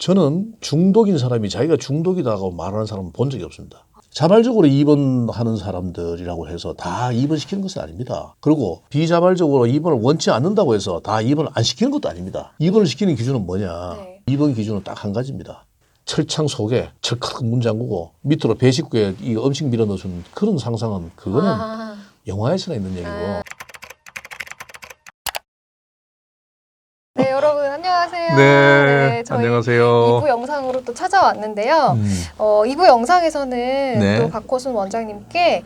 저는 중독인 사람이 자기가 중독이다고 말하는 사람은 본 적이 없습니다. 자발적으로 입원하는 사람들이라고 해서 다 입원시키는 것은 아닙니다. 그리고 비자발적으로 입원을 원치 않는다고 해서 다 입원을 안 시키는 것도 아닙니다. 입원을 시키는 기준은 뭐냐? 네. 입원 기준은 딱 한 가지입니다. 철창 속에 철컥 문 잠그고 밑으로 배식구에 이 음식 밀어 넣어주는 그런 상상은 그거는 영화에서나 있는 얘기고. 네, 여러분 안녕하세요. 네, 저희 안녕하세요. 2부 영상으로 또 찾아왔는데요. 2부 영상에서는 네. 또 박호순 원장님께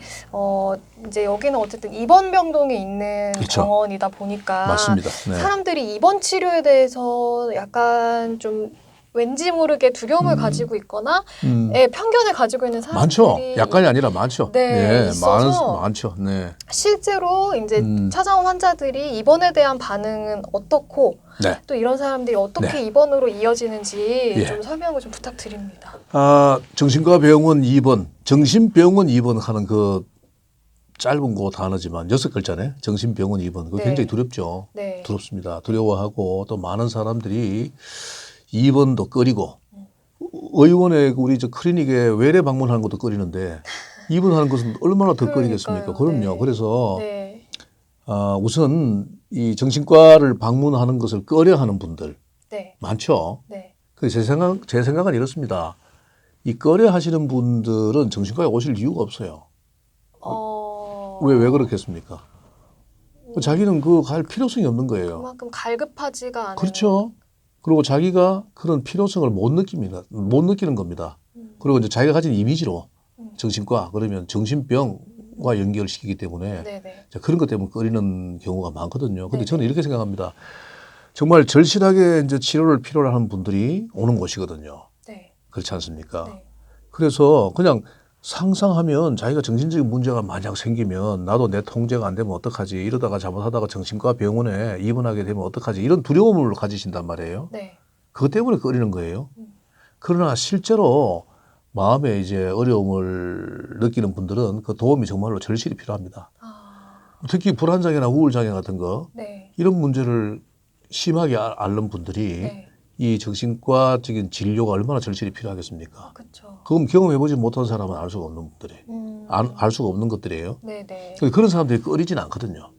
이제 여기는 어쨌든 입원병동에 있는 그렇죠. 병원이다 보니까 맞습니다. 네. 사람들이 입원 치료에 대해서 약간 좀 왠지 모르게 두려움을 가지고 있거나 편견을 가지고 있는 사람들이 많죠. 약간이 아니라 많죠. 네, 있어서 많죠. 네. 실제로 이제 찾아온 환자들이 입원에 대한 반응은 어떻고 네. 또 이런 사람들이 어떻게 네. 입원으로 이어지는지 예. 좀 설명을 좀 부탁드립니다. 정신과 병원 입원, 정신병원 입원하는 그 짧은 그 단어지만 6글자네. 정신병원 입원. 그거 네. 굉장히 두렵죠. 네. 두렵습니다. 두려워하고 또 많은 사람들이 입원도 꺼리고 의원의 우리 저 클리닉에 외래 방문하는 것도 꺼리는데 입원하는 것은 얼마나 더 꺼리겠습니까? 그럼요. 네. 그래서 네. 우선 이 정신과를 방문하는 것을 꺼려하는 분들 네. 많죠. 네. 제 생각은 이렇습니다. 이 꺼려하시는 분들은 정신과에 오실 이유가 없어요. 왜 그렇겠습니까? 자기는 그거 갈 필요성이 없는 거예요. 그만큼 갈급하지가 않은. 그렇죠. 그리고 자기가 그런 필요성을 못 느끼는 겁니다. 그리고 이제 자기가 가진 이미지로 정신과 그러면 정신병과 연결시키기 때문에 네네. 그런 것 때문에 꺼리는 경우가 많거든요. 근데 네네. 저는 이렇게 생각합니다. 정말 절실하게 이제 치료를 필요로 하는 분들이 오는 곳이거든요. 네. 그렇지 않습니까? 네. 그래서 그냥 상상하면 자기가 정신적인 문제가 만약 생기면 나도 내 통제가 안 되면 어떡하지? 이러다가 잘못하다가 정신과 병원에 입원하게 되면 어떡하지? 이런 두려움을 가지신단 말이에요. 네. 그것 때문에 꺼리는 거예요. 그러나 실제로 마음에 이제 어려움을 느끼는 분들은 그 도움이 정말로 절실히 필요합니다. 특히 불안장애나 우울장애 같은 거 네. 이런 문제를 심하게 앓는 분들이 네. 이 정신과적인 진료가 얼마나 절실히 필요하겠습니까? 그렇죠. 그건 경험해보지 못한 사람은 알 수가 없는 분들이 알 수가 없는 것들이에요. 네네. 그런 사람들이 꺼리진 않거든요.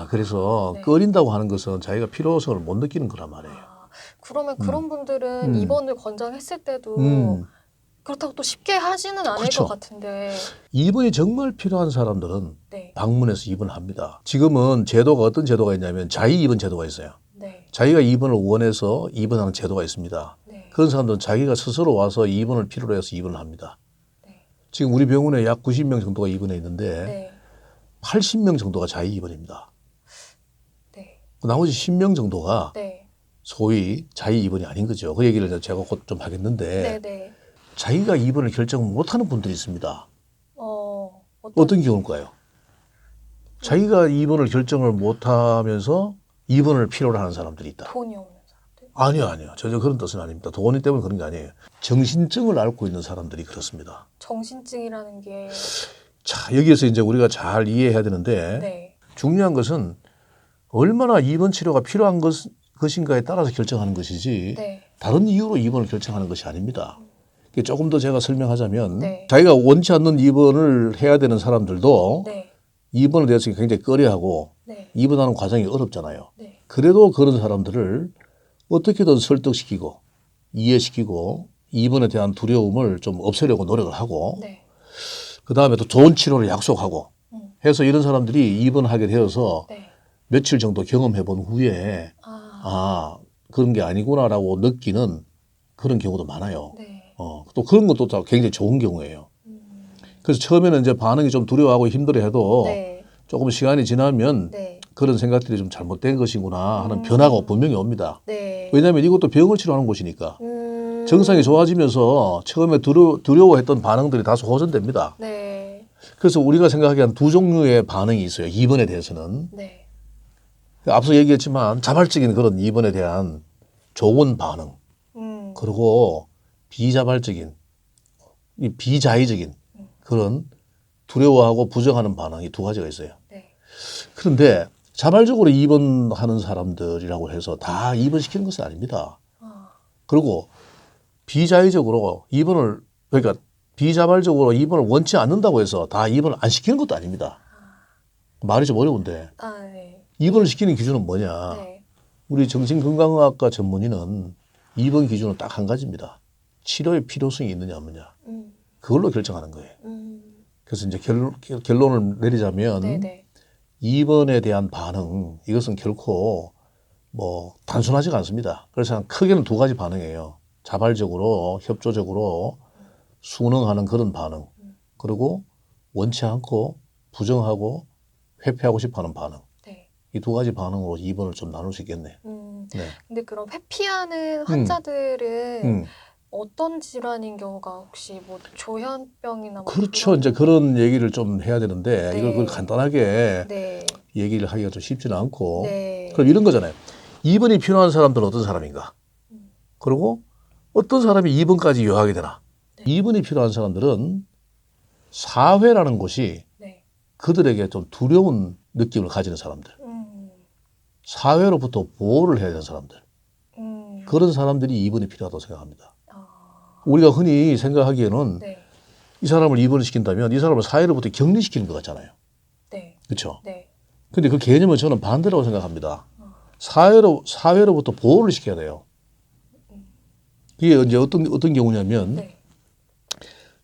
그래서 네. 꺼린다고 하는 것은 자기가 필요성을 못 느끼는 거란 말이에요. 그러면 그런 분들은 입원을 권장했을 때도 그렇다고 또 쉽게 하지는 않을 그렇죠. 것 같은데. 입원이 정말 필요한 사람들은 네. 방문해서 입원합니다. 지금은 제도가 어떤 제도가 있냐면 자의 입원 제도가 있어요. 네. 자기가 입원을 원해서 입원하는 제도가 있습니다. 네. 그런 사람들은 자기가 스스로 와서 입원을 필요로 해서 입원을 합니다. 네. 지금 우리 병원에 약 90명 정도가 입원해 있는데 네. 80명 정도가 자의 입원입니다. 네. 나머지 10명 정도가 네. 소위 자의 입원이 아닌 거죠. 그 얘기를 제가 곧 좀 하겠는데 네. 자기가 입원을 결정 못하는 분들이 있습니다. 어떤 어떤 경우일까요? 자기가 입원을 결정을 못하면서 입원을 필요로 하는 사람들이 있다. 돈이 없는 사람들? 아니요. 전혀 그런 뜻은 아닙니다. 돈이 때문에 그런 게 아니에요. 정신증을 앓고 있는 사람들이 그렇습니다. 정신증이라는 게. 자, 여기에서 이제 우리가 잘 이해해야 되는데 네. 중요한 것은 얼마나 입원 치료가 필요한 것인가에 따라서 결정하는 것이지 네. 다른 이유로 입원을 결정하는 것이 아닙니다. 조금 더 제가 설명하자면 네. 자기가 원치 않는 입원을 해야 되는 사람들도 네. 입원에 대해서 굉장히 꺼려하고 네. 입원하는 과정이 어렵잖아요. 네. 그래도 그런 사람들을 어떻게든 설득시키고 이해시키고 입원에 대한 두려움을 좀 없애려고 노력을 하고 네. 그다음에 또 좋은 치료를 약속하고 해서 이런 사람들이 입원하게 되어서 네. 며칠 정도 경험해 본 후에 그런 게 아니구나라고 느끼는 그런 경우도 많아요. 네. 또 그런 것도 다 굉장히 좋은 경우예요. 그래서 처음에는 이제 반응이 좀 두려워하고 힘들어해도 네. 조금 시간이 지나면 네. 그런 생각들이 좀 잘못된 것이구나 하는 변화가 분명히 옵니다. 네. 왜냐하면 이것도 병을 치료하는 곳이니까 정상이 좋아지면서 처음에 두려워했던 반응들이 다소 호전됩니다. 네. 그래서 우리가 생각하기엔 두 종류의 반응이 있어요. 입원에 대해서는. 네. 앞서 얘기했지만 자발적인 그런 입원에 대한 좋은 반응 그리고 비자발적인 이 비자의적인 그런 두려워하고 부정하는 반응이 두 가지가 있어요. 네. 그런데 자발적으로 입원하는 사람들이라고 해서 다 입원시키는 것은 아닙니다. 그리고 비자의적으로 입원을 그러니까 비자발적으로 입원을 원치 않는다고 해서 다 입원을 안 시키는 것도 아닙니다. 말이 좀 어려운데 네. 입원을 시키는 기준은 뭐냐? 네. 우리 정신건강의학과 전문의는 입원 기준은 딱 한 가지입니다. 치료의 필요성이 있느냐 없느냐. 그걸로 결정하는 거예요. 그래서 이제 결론을 내리자면 네네. 입원에 대한 반응 이것은 결코 뭐 단순하지가 않습니다. 그래서 크게는 두 가지 반응이에요. 자발적으로 협조적으로 순응하는 그런 반응, 그리고 원치 않고 부정하고 회피하고 싶어하는 반응. 네. 이 두 가지 반응으로 입원을 좀 나눌 수 있겠네. 네. 근데 그럼 회피하는 환자들은 음. 어떤 질환인 경우가 혹시 뭐 조현병이나 뭐 그렇죠. 이제 그런 얘기를 좀 해야 되는데 네. 이걸 간단하게 네. 얘기를 하기가 좀 쉽지는 않고. 네. 그럼 이런 거잖아요. 입원이 필요한 사람들은 어떤 사람인가? 그리고 어떤 사람이 입원까지 요하게 되나? 네. 입원이 필요한 사람들은 사회라는 곳이 네. 그들에게 좀 두려운 느낌을 가지는 사람들. 사회로부터 보호를 해야 되는 사람들. 그런 사람들이 입원이 필요하다고 생각합니다. 우리가 흔히 생각하기에는 네. 이 사람을 입원을 시킨다면 이 사람을 사회로부터 격리시키는 것 같잖아요. 네. 그렇죠? 네. 근데 그 개념은 저는 반대라고 생각합니다. 사회로부터 보호를 시켜야 돼요. 이게 이제 어떤 경우냐면, 네.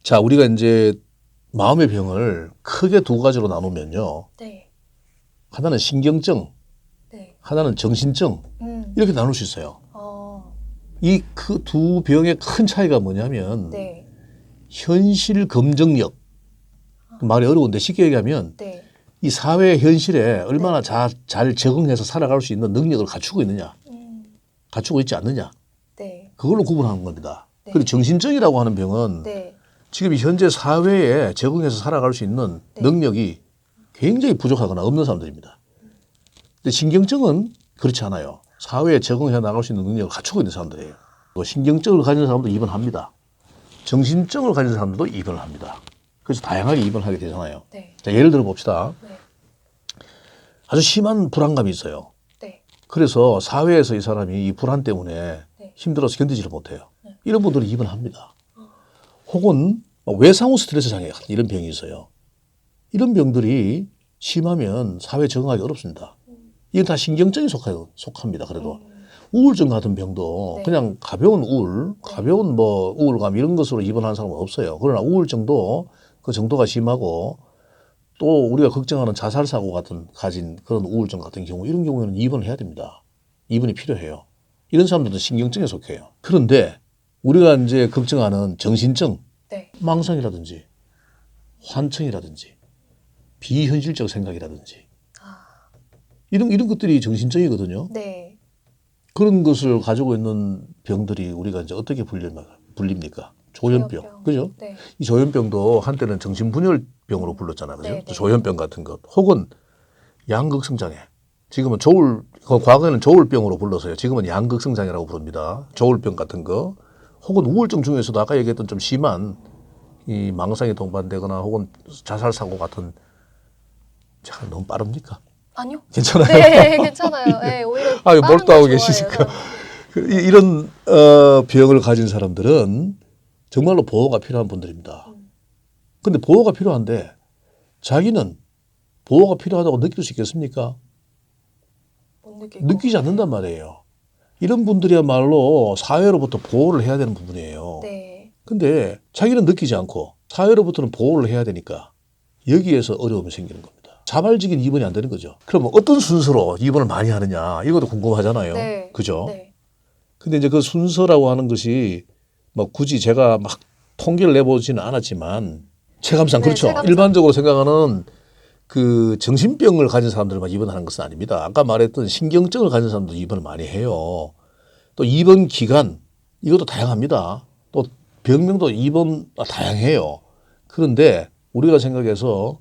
자, 우리가 이제 마음의 병을 크게 두 가지로 나누면요. 네. 하나는 신경증, 네. 하나는 정신증, 이렇게 나눌 수 있어요. 이 그 두 병의 큰 차이가 뭐냐면, 네. 현실 검증력. 말이 어려운데 쉽게 얘기하면, 네. 이 사회 현실에 얼마나 잘 적응해서 살아갈 수 있는 능력을 갖추고 있느냐, 갖추고 있지 않느냐, 네. 그걸로 구분하는 겁니다. 네. 그리고 정신증이라고 하는 병은 네. 지금 현재 사회에 적응해서 살아갈 수 있는 네. 능력이 굉장히 부족하거나 없는 사람들입니다. 근데 신경증은 그렇지 않아요. 사회에 적응해 나갈 수 있는 능력을 갖추고 있는 사람들이에요. 신경증을 가진 사람도 입원합니다. 정신증을 가진 사람들도 입원을 합니다. 그래서 다양하게 입원하게 되잖아요. 네. 자, 예를 들어 봅시다. 네. 아주 심한 불안감이 있어요. 네. 그래서 사회에서 이 사람이 이 불안 때문에 네. 힘들어서 견디지를 못해요. 이런 분들은 입원합니다. 혹은 외상후 스트레스 장애 같은 이런 병이 있어요. 이런 병들이 심하면 사회에 적응하기 어렵습니다. 이건 다 신경증에 속합니다. 그래도 우울증 같은 병도 네. 그냥 가벼운 가벼운 뭐 우울감 이런 것으로 입원하는 사람은 없어요. 그러나 우울증도 그 정도가 심하고 또 우리가 걱정하는 자살 사고 가진 그런 우울증 같은 경우 이런 경우에는 입원을 해야 됩니다. 입원이 필요해요. 이런 사람들도 신경증에 속해요. 그런데 우리가 이제 걱정하는 정신증, 네. 망상이라든지 환청이라든지 비현실적 생각이라든지 이런 것들이 정신증이거든요. 네. 그런 것을 가지고 있는 병들이 우리가 이제 어떻게 불립니까? 조현병. 조현병. 그죠? 네. 이 조현병도 한때는 정신분열병으로 불렀잖아요. 그죠? 네, 네. 조현병 같은 것. 혹은 양극성장애. 지금은 과거에는 조울병으로 불러서요. 지금은 양극성장애라고 부릅니다. 조울병 같은 거. 혹은 우울증 중에서도 아까 얘기했던 좀 심한 이 망상에 동반되거나 혹은 자살 사고 같은 자, 너무 빠릅니까? 아니요. 괜찮아요? 네, 괜찮아요. 네, 오히려 아유, 빠른 몰두하고 거 계시니까. 좋아해요. 이런 병을 가진 사람들은 정말로 보호가 필요한 분들입니다. 근데 보호가 필요한데 자기는 보호가 필요하다고 느낄 수 있겠습니까? 못 느끼고. 느끼지 않는단 말이에요. 이런 분들이야말로 사회로부터 보호를 해야 되는 부분이에요. 네. 근데 자기는 느끼지 않고 사회로부터는 보호를 해야 되니까 여기에서 어려움이 생기는 겁니다. 자발적인 입원이 안 되는 거죠. 그럼 어떤 순서로 입원을 많이 하느냐 이것도 궁금하잖아요. 네. 그죠? 네. 근데 이제 그 순서라고 하는 것이 뭐 굳이 제가 막 통계를 내보지는 않았지만 체감상 네, 그렇죠. 체감상. 일반적으로 생각하는 그 정신병을 가진 사람들만 입원하는 것은 아닙니다. 아까 말했던 신경증을 가진 사람도 입원을 많이 해요. 또 입원 기간 이것도 다양합니다. 또 병명도 다양해요. 그런데 우리가 생각해서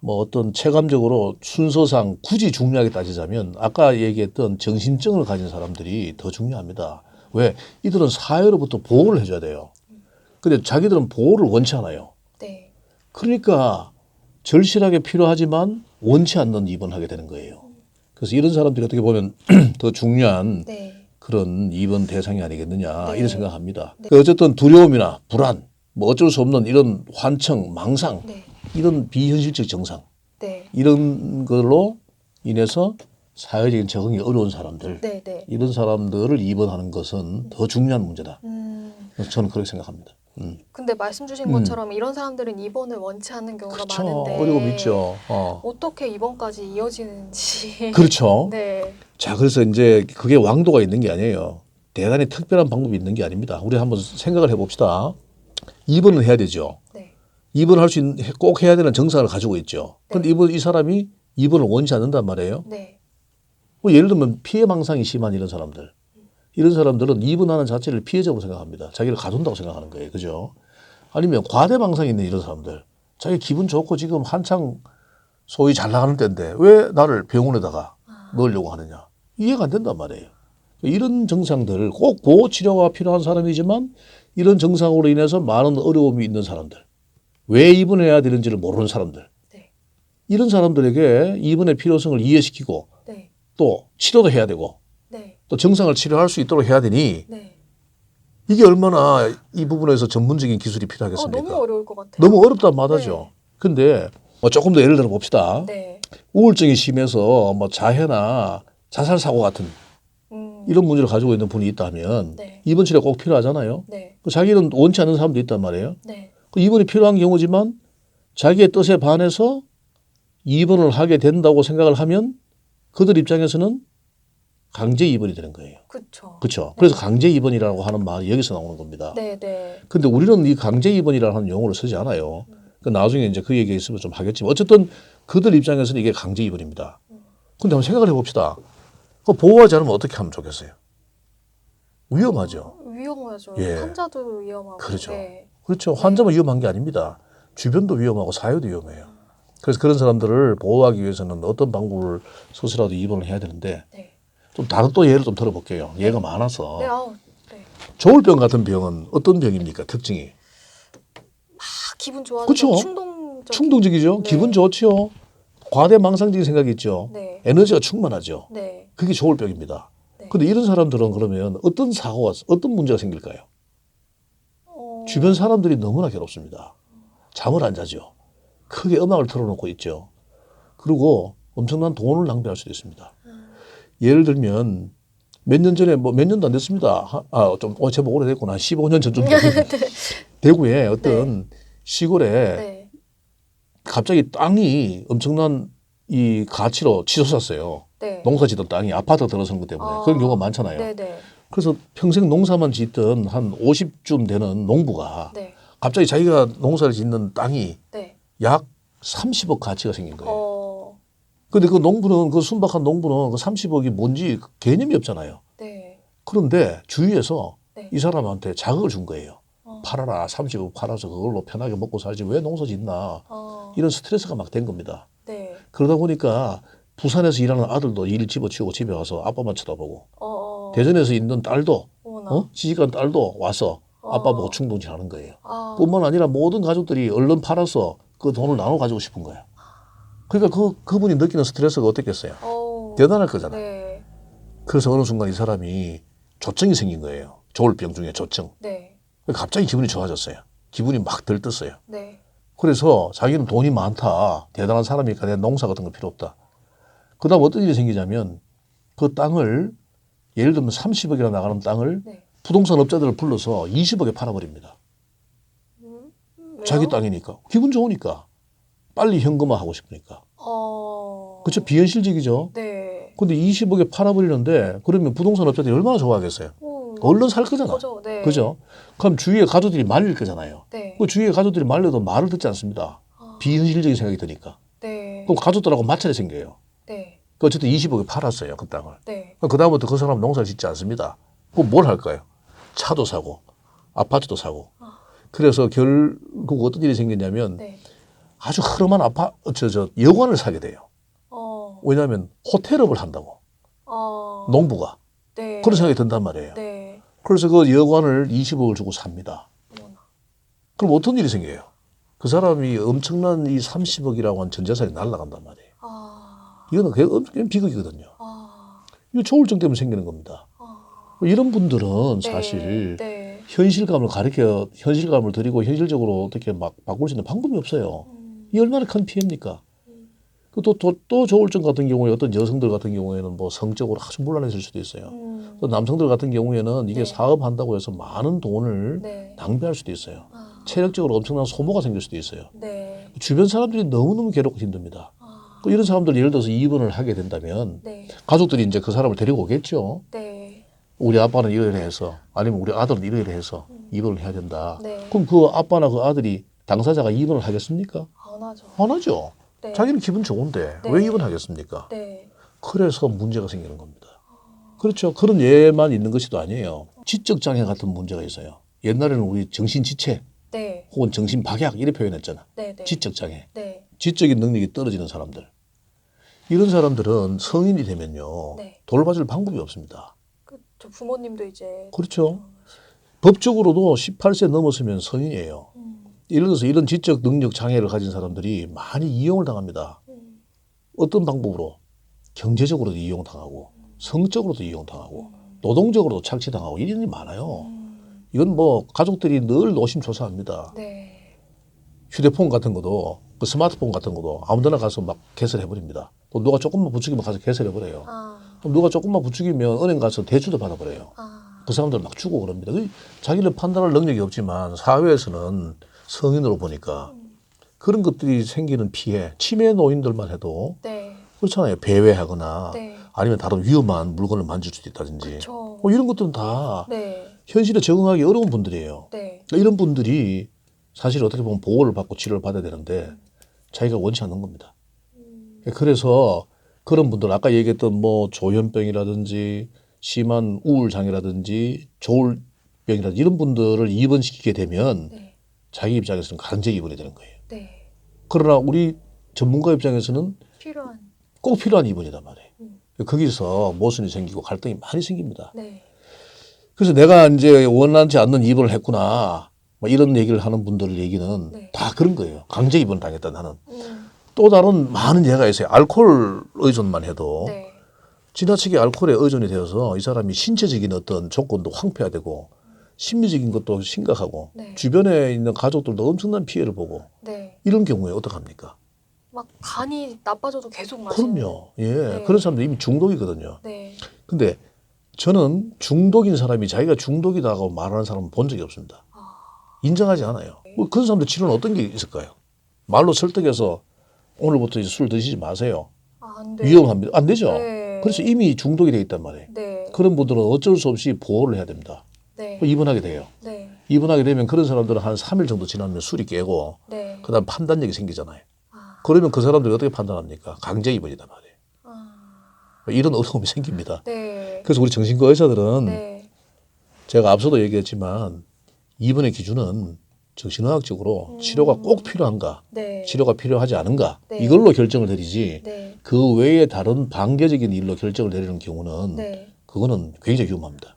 뭐 어떤 체감적으로 순서상 굳이 중요하게 따지자면 아까 얘기했던 정신증을 가진 사람들이 더 중요합니다. 왜? 이들은 사회로부터 보호를 해줘야 돼요. 근데 자기들은 보호를 원치 않아요. 네. 그러니까 절실하게 필요하지만 원치 않는 입원하게 되는 거예요. 그래서 이런 사람들이 어떻게 보면 더 중요한 네. 그런 입원 대상이 아니겠느냐 네. 이런 생각합니다. 네. 어쨌든 두려움이나 불안, 뭐 어쩔 수 없는 이런 환청, 망상, 네. 이런 비현실적 증상 네. 이런 걸로 인해서 사회적인 적응이 어려운 사람들 네. 네. 이런 사람들을 입원하는 것은 더 중요한 문제다. 저는 그렇게 생각합니다. 근데 말씀 주신 것처럼 이런 사람들은 입원을 원치 않는 경우가 그렇죠. 많은데 어려움 있죠. 어떻게 입원까지 이어지는지. 그렇죠. 네. 자, 그래서 이제 그게 왕도가 있는 게 아니에요. 대단히 특별한 방법이 있는 게 아닙니다. 우리 한번 생각을 해봅시다. 입원을 해야 되죠. 네. 입원할 수 있는 꼭 해야 되는 증상을 가지고 있죠. 그런데 이 사람이 입원을 원치 않는단 말이에요. 네. 뭐 예를 들면 피해망상이 심한 이런 사람들. 이런 사람들은 입원하는 자체를 피해자로 생각합니다. 자기를 가둔다고 생각하는 거예요. 그죠? 아니면 과대망상이 있는 이런 사람들. 자기 기분 좋고 지금 한창 소위 잘 나가는 때인데 왜 나를 병원에다가 넣으려고 하느냐. 이해가 안 된단 말이에요. 이런 증상들을 꼭 보호 치료가 필요한 사람이지만 이런 증상으로 인해서 많은 어려움이 있는 사람들. 왜 입원해야 되는지를 모르는 사람들. 네. 이런 사람들에게 입원의 필요성을 이해시키고 네. 또 치료도 해야 되고 네. 또 증상을 치료할 수 있도록 해야 되니 네. 이게 얼마나 이 부분에서 전문적인 기술이 필요하겠습니까? 너무 어려울 것 같아요. 너무 어렵단 말이죠. 근데 뭐 조금 더 예를 들어 봅시다. 네. 우울증이 심해서 뭐 자해나 자살 사고 같은 이런 문제를 가지고 있는 분이 있다면 네. 입원 치료 꼭 필요하잖아요. 네. 자기는 원치 않는 사람도 있단 말이에요. 네. 그 입원이 필요한 경우지만 자기의 뜻에 반해서 입원을 하게 된다고 생각을 하면 그들 입장에서는 강제 입원이 되는 거예요. 그렇죠. 그렇죠. 그래서 강제 입원이라고 하는 말이 여기서 나오는 겁니다. 네, 네. 근데 우리는 이 강제 입원이라는 용어를 쓰지 않아요. 그 나중에 이제 그 얘기 있으면 좀 하겠지만 어쨌든 그들 입장에서는 이게 강제 입원입니다. 근데 한번 생각을 해봅시다. 그 보호하지 않으면 어떻게 하면 좋겠어요? 위험하죠. 위험하죠. 예. 환자도 위험하고. 그렇죠. 네. 그렇죠. 환자만 위험한 게 아닙니다. 주변도 위험하고 사회도 위험해요. 그래서 그런 사람들을 보호하기 위해서는 어떤 방법을 써서라도 입원을 해야 되는데 네. 좀 다른 또 예를 좀 들어볼게요. 예가 많아서. 네. 아우. 네. 조울병 같은 병은 어떤 병입니까? 특징이. 기분 좋아서 그쵸? 충동적이죠. 네. 기분 좋죠. 과대망상적인 생각이 있죠. 네. 에너지가 충만하죠. 네. 그게 조울병입니다. 네. 근데 이런 사람들은 그러면 어떤 사고가, 어떤 문제가 생길까요? 주변 사람들이 너무나 괴롭습니다. 잠을 안 자죠. 크게 음악을 틀어놓고 있죠. 그리고 엄청난 돈을 낭비할 수도 있습니다. 예를 들면 몇 년 전에 뭐 몇 년도 안 됐습니다. 좀 제법 오래됐구나. 15년 전쯤 됐는데 대구에 어떤 시골에 네. 갑자기 땅이 엄청난 이 가치로 치솟았어요. 네. 농사 짓던 땅이 아파트가 들어선 것 때문에 그런 경우가 많잖아요. 네, 네. 그래서 평생 농사만 짓던 한 50쯤 되는 농부가 네. 갑자기 자기가 농사를 짓는 땅이 네. 약 30억 가치가 생긴 거예요. 근데 근데 그 농부는 그 순박한 농부는 그 30억이 뭔지 개념이 없잖아요. 네. 그런데 주위에서 네. 이 사람한테 자극을 준 거예요. 팔아라. 30억 팔아서 그걸로 편하게 먹고 살지 왜 농사 짓나. 이런 스트레스가 막 된 겁니다. 네. 그러다 보니까 부산에서 일하는 아들도 일 집어치우고 집에 와서 아빠만 쳐다보고 대전에서 있는 딸도 시집간 딸도 와서 아빠 보고 충동질하는 거예요. 뿐만 아니라 모든 가족들이 얼른 팔아서 그 돈을 나눠 가지고 싶은 거예요. 그러니까 그분이 느끼는 스트레스가 어땠겠어요? 대단할 거잖아요. 네. 그래서 어느 순간 이 사람이 조증이 생긴 거예요. 조울병 중에 조증. 네. 갑자기 기분이 좋아졌어요. 기분이 막 들떴어요. 네. 그래서 자기는 돈이 많다. 대단한 사람이니까 내 농사 같은 거 필요 없다. 그 다음 어떤 일이 생기냐면 그 땅을 예를 들면 30억이나 나가는 땅을 네. 부동산 업자들을 불러서 20억에 팔아버립니다. 왜요? 자기 땅이니까. 기분 좋으니까. 빨리 현금화하고 싶으니까. 그렇죠. 비현실적이죠. 네. 근데 20억에 팔아버리는데 그러면 부동산 업자들이 얼마나 좋아하겠어요. 얼른 살 거잖아. 그죠. 네. 그죠? 그럼 주위에 가족들이 말릴 거잖아요. 네. 그 주위에 가족들이 말려도 말을 듣지 않습니다. 비현실적인 생각이 드니까. 네. 그럼 가족들하고 마찰이 생겨요. 네. 그 어쨌든 20억에 팔았어요. 그 땅을. 네. 그 다음부터 그 사람 농사를 짓지 않습니다. 그럼 뭘 할까요? 차도 사고 아파트도 사고. 그래서 결국 어떤 일이 생겼냐면 네. 아주 흐름한 여관을 사게 돼요. 왜냐하면 호텔업을 한다고. 농부가. 네. 그런 생각이 든단 말이에요. 네. 그래서 그 여관을 20억을 주고 삽니다. 어머나. 그럼 어떤 일이 생겨요? 그 사람이 엄청난 이 30억이라고 하는 전 재산이 날아간단 말이에요. 이거는 엄청 비극이거든요. 이거 조울증 때문에 생기는 겁니다. 뭐 이런 분들은 네. 사실 네. 현실감을 드리고 현실적으로 어떻게 막 바꿀 수 있는 방법이 없어요. 이 얼마나 큰 피해입니까? 또 조울증 같은 경우에 어떤 여성들 같은 경우에는 뭐 성적으로 아주 문란해질 수도 있어요. 또 남성들 같은 경우에는 이게 네. 사업한다고 해서 많은 돈을 네. 낭비할 수도 있어요. 아. 체력적으로 엄청난 소모가 생길 수도 있어요. 네. 주변 사람들이 너무너무 괴롭고 힘듭니다. 또 이런 사람들 예를 들어서 입원을 하게 된다면 네. 가족들이 이제 그 사람을 데리고 오겠죠. 네. 우리 아빠는 이래 해서 아니면 우리 아들은 이래 해서 입원을 해야 된다. 네. 그럼 그 아빠나 그 아들이 당사자가 입원을 하겠습니까? 안 하죠. 안 하죠. 네. 자기는 기분 좋은데 네. 왜 입원하겠습니까? 네. 그래서 문제가 생기는 겁니다. 그렇죠. 그런 예만 있는 것이 또 아니에요. 지적장애 같은 문제가 있어요. 옛날에는 우리 정신지체 네. 혹은 정신박약 이렇게 표현했잖아. 네. 네. 지적장애. 네. 지적인 능력이 떨어지는 사람들. 이런 사람들은 성인이 되면요. 네. 돌봐줄 방법이 없습니다. 저 부모님도 이제 그렇죠. 법적으로도 18세 넘었으면 성인이에요. 예를 들어서 이런 지적 능력 장애를 가진 사람들이 많이 이용을 당합니다. 어떤 방법으로? 경제적으로도 이용당하고 성적으로도 이용당하고 노동적으로도 착취당하고 이런 일이 많아요. 이건 뭐 가족들이 늘 노심초사합니다. 네. 휴대폰 같은 것도 그 스마트폰 같은 것도 아무데나 가서 막 개설해버립니다. 또 누가 조금만 부추기면 가서 개설해버려요. 그럼 누가 조금만 부추기면 은행 가서 대출도 받아버려요. 그 사람들 막 주고 그럽니다. 자기를 판단할 능력이 없지만 사회에서는 성인으로 보니까 그런 것들이 생기는 피해, 치매 노인들만 해도 네. 그렇잖아요. 배회하거나 네. 아니면 다른 위험한 물건을 만질 수도 있다든지 그쵸. 뭐 이런 것들은 다 네. 현실에 적응하기 어려운 분들이에요. 네. 이런 분들이 사실 어떻게 보면 보호를 받고 치료를 받아야 되는데 자기가 원치 않는 겁니다. 그래서 그런 분들 아까 얘기했던 뭐 조현병이라든지 심한 우울 장애라든지 조울병이라든지 이런 분들을 입원시키게 되면 네. 자기 입장에서는 강제 입원이 되는 거예요. 네. 그러나 우리 전문가 입장에서는 필요한. 꼭 필요한 입원이단 말이에요. 거기서 모순이 생기고 갈등이 많이 생깁니다. 네. 그래서 내가 이제 원하지 않는 입원을 했구나. 뭐 이런 얘기를 하는 분들 얘기는 네. 다 그런 거예요. 강제 입원 당했다 나는. 또 다른 많은 예가 있어요. 알코올 의존만 해도 네. 지나치게 알코올에 의존이 되어서 이 사람이 신체적인 어떤 조건도 황폐화되고 심리적인 것도 심각하고 네. 주변에 있는 가족들도 엄청난 피해를 보고 네. 이런 경우에 어떡합니까? 막 간이 나빠져도 계속 마시는. 그럼요. 예. 네. 그런 사람들 이미 중독이거든요. 네. 근데 저는 중독인 사람이 자기가 중독이다고 말하는 사람은 본 적이 없습니다. 인정하지 않아요. 뭐 그런 사람들 치료는 어떤 게 있을까요? 말로 설득해서 오늘부터 이제 술 드시지 마세요. 안 돼. 위험합니다. 안 되죠. 네. 그래서 이미 중독이 돼 있단 말이에요. 네. 그런 분들은 어쩔 수 없이 보호를 해야 됩니다. 네. 입원하게 돼요. 네. 입원하게 되면 그런 사람들은 한 3일 정도 지나면 술이 깨고 네. 그다음 판단력이 생기잖아요. 그러면 그 사람들이 어떻게 판단합니까? 강제 입원이단 말이에요. 이런 어려움이 생깁니다. 네. 그래서 우리 정신과 의사들은 네. 제가 앞서도 얘기했지만 입원의 기준은 정신의학적으로 치료가 꼭 필요한가, 네. 치료가 필요하지 않은가 네. 이걸로 결정을 내리지 네. 그 외에 다른 반개적인 일로 결정을 내리는 경우는 네. 그거는 굉장히 위험합니다.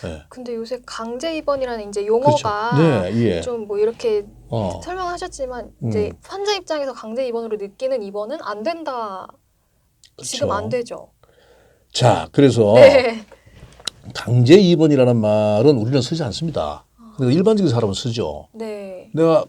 네. 근데 요새 강제 입원이라는 이제 그렇죠. 용어가 네, 예. 좀 뭐 이렇게 어. 설명하셨지만 이제 환자 입장에서 강제 입원으로 느끼는 입원은 안 된다. 지금 그렇죠. 안 되죠. 자, 그래서 네. 강제 입원이라는 말은 우리는 쓰지 않습니다. 그러니까 일반적인 사람은 쓰죠. 네. 내가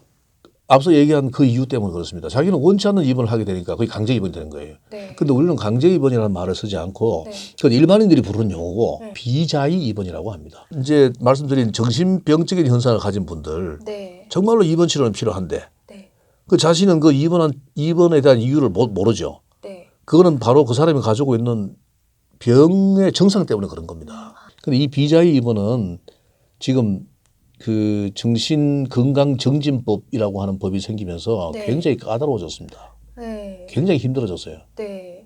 앞서 얘기한 그 이유 때문에 그렇습니다. 자기는 원치 않는 입원을 하게 되니까 그게 강제 입원이 되는 거예요. 네. 근데 우리는 강제 입원이라는 말을 쓰지 않고 네. 그건 일반인들이 부르는 용어고 네. 비자의 입원이라고 합니다. 이제 말씀드린 정신병적인 현상을 가진 분들 네. 정말로 입원 치료는 필요한데 네. 그 자신은 그 입원에 대한 이유를 모르죠. 네. 그거는 바로 그 사람이 가지고 있는 병의 정상 때문에 그런 겁니다. 근데 이 비자의 입원은 지금 그 정신건강정진법이라고 하는 법이 생기면서 네. 굉장히 까다로워졌습니다. 네. 굉장히 힘들어졌어요. 네.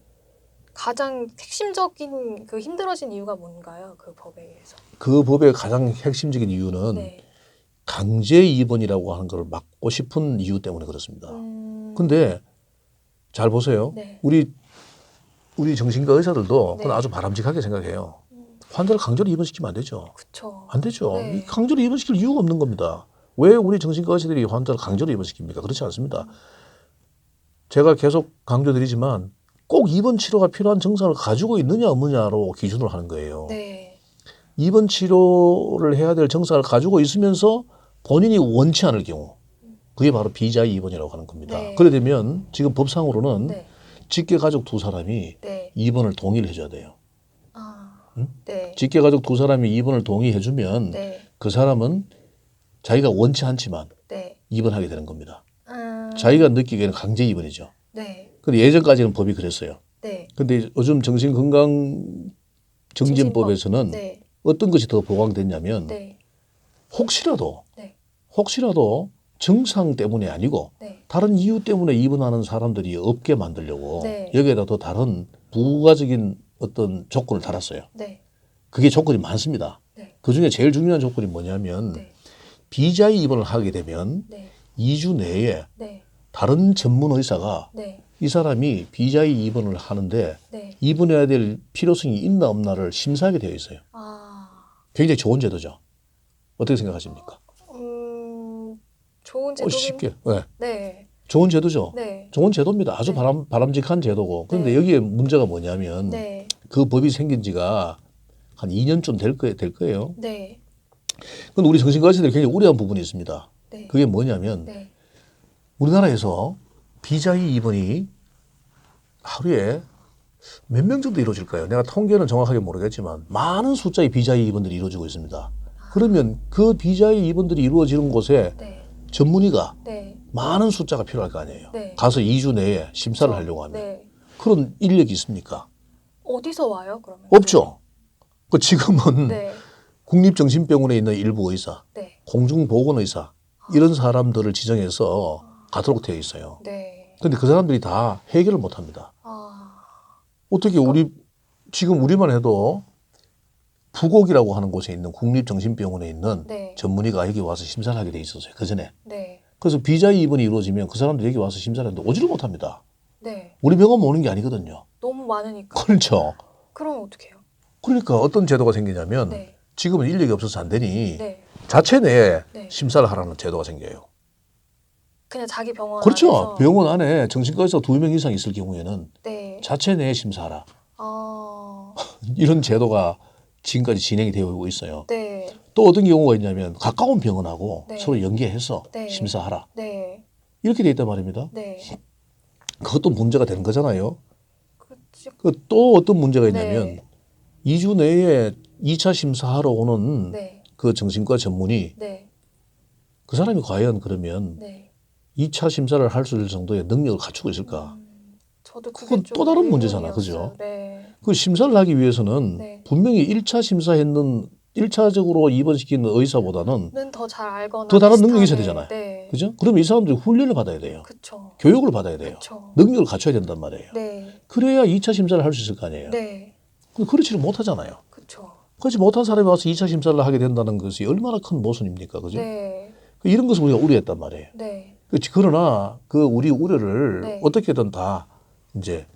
가장 핵심적인 그 힘들어진 이유가 뭔가요? 그 법에 의해서. 그 법의 가장 핵심적인 이유는 네. 강제 입원이라고 하는 걸 막고 싶은 이유 때문에 그렇습니다. 근데 잘 보세요. 네. 우리 정신과 의사들도 네. 그건 아주 바람직하게 생각해요. 환자를 강제로 입원시키면 안 되죠. 그쵸. 안 되죠. 네. 이 강제로 입원시킬 이유가 없는 겁니다. 왜 우리 정신과 의사들이 환자를 강제로 입원시킵니까? 그렇지 않습니다. 제가 계속 강조드리지만 꼭 입원 치료가 필요한 증상을 가지고 있느냐 없느냐로 기준을 하는 거예요. 네. 입원 치료를 해야 될 증상을 가지고 있으면서 본인이 원치 않을 경우 그게 바로 비자의 입원이라고 하는 겁니다. 네. 그래 되면 지금 법상으로는 네. 직계 가족 두 사람이 네. 입원을 동의를 해줘야 돼요. 네. 직계 가족 두 사람이 입원을 동의해주면 네. 그 사람은 자기가 원치 않지만 네. 입원하게 되는 겁니다. 자기가 느끼기에는 강제 입원이죠. 네. 근데 예전까지는 법이 그랬어요. 네. 근데 요즘 정신건강증진법에서는 네. 어떤 것이 더 보강됐냐면 네. 혹시라도 네. 증상 때문이 아니고 네. 다른 이유 때문에 입원하는 사람들이 없게 만들려고 네. 여기에다 더 다른 부가적인 어떤 조건을 달았어요. 네. 그게 조건이 많습니다. 네. 그중에 제일 중요한 조건이 뭐냐면 네. 비자의 입원을 하게 되면 네. 2주 내에 네. 다른 전문 의사가 네. 이 사람이 비자의 입원을 하는데 네. 입원해야 될 필요성이 있나 없나를 심사하게 되어 있어요. 굉장히 좋은 제도죠. 어떻게 생각하십니까? 좋은 제도긴. 쉽게. 네. 네. 좋은 제도죠. 네. 좋은 제도입니다. 아주 네. 바람직한 제도고. 그런데 네. 여기에 문제가 뭐냐면 네. 그 법이 생긴 지가 한 2년쯤 될 거예요. 네. 그런데 우리 정신과 의사들이 굉장히 우려한 부분이 있습니다. 네. 그게 뭐냐면 네. 우리나라에서 비자의 입원이 하루에 몇 명 정도 이루어질까요? 내가 통계는 정확하게 모르겠지만 많은 숫자의 비자의 입원들이 이루어지고 있습니다. 그러면 그 비자의 입원들이 이루어지는 곳에 네. 전문의가 네. 많은 숫자가 필요할 거 아니에요. 네. 가서 2주 내에 심사를 하려고 하면. 네. 그런 인력이 있습니까? 어디서 와요, 그러면? 없죠. 그 지금은 네. 국립정신병원에 있는 일부 의사, 네. 공중보건의사 이런 사람들을 지정해서 가도록 되어 있어요. 네. 근데 그 사람들이 다 해결을 못 합니다. 어떻게 지금 우리만 해도 부곡이라고 하는 곳에 있는 국립정신병원에 있는 네. 전문의가 여기 와서 심사를 하게 돼 있었어요. 그 전에. 네. 그래서 비자의 입원이 이루어지면 그 사람들이 여기 와서 심사를 하는데 오지를 못합니다. 네. 우리 병원 오는 게 아니거든요. 너무 많으니까. 그렇죠. 그럼 어떻게 해요? 그러니까 어떤 제도가 생기냐면 네. 지금은 인력이 없어서 안 되니 네. 자체 내에 네. 심사를 하라는 제도가 생겨요. 그냥 자기 병원 그렇죠. 안에서. 병원 안에 정신과 의사 2명 이상 있을 경우에는 네. 자체 내에 심사하라. 이런 제도가 지금까지 진행이 되어 오고 있어요. 네. 또 어떤 경우가 있냐면 가까운 병원하고 네. 서로 연계해서 네. 심사하라. 네. 이렇게 돼 있단 말입니다. 네. 그것도 문제가 되는 거잖아요. 그치. 또 어떤 문제가 있냐면 네. 2주 내에 2차 심사하러 오는 네. 그 정신과 전문의 네. 그 사람이 과연 그러면 네. 2차 심사를 할 수 있을 정도의 능력을 갖추고 있을까? 저도 그게 그건 좀 또 다른 문제잖아. 의문이었어요. 그죠? 네. 그 심사를 하기 위해서는 네. 분명히 1차 심사했는 1차적으로 입원시키는 의사보다는 는 더 잘 알거나 더 다른 능력이 있어야 비슷하게. 되잖아요. 네. 그죠? 그러면 이 사람들이 훈련을 받아야 돼요. 그쵸. 교육을 받아야 돼요. 그쵸. 능력을 갖춰야 된단 말이에요. 네. 그래야 2차 심사를 할 수 있을 거 아니에요. 네. 근데 그렇지를 못하잖아요. 그쵸. 그렇지 못한 사람이 와서 2차 심사를 하게 된다는 것이 얼마나 큰 모순입니까? 그죠? 네. 이런 것을 우리가 우려했단 말이에요. 네. 그러나 그 우리 우려를 네. 어떻게든 다 이제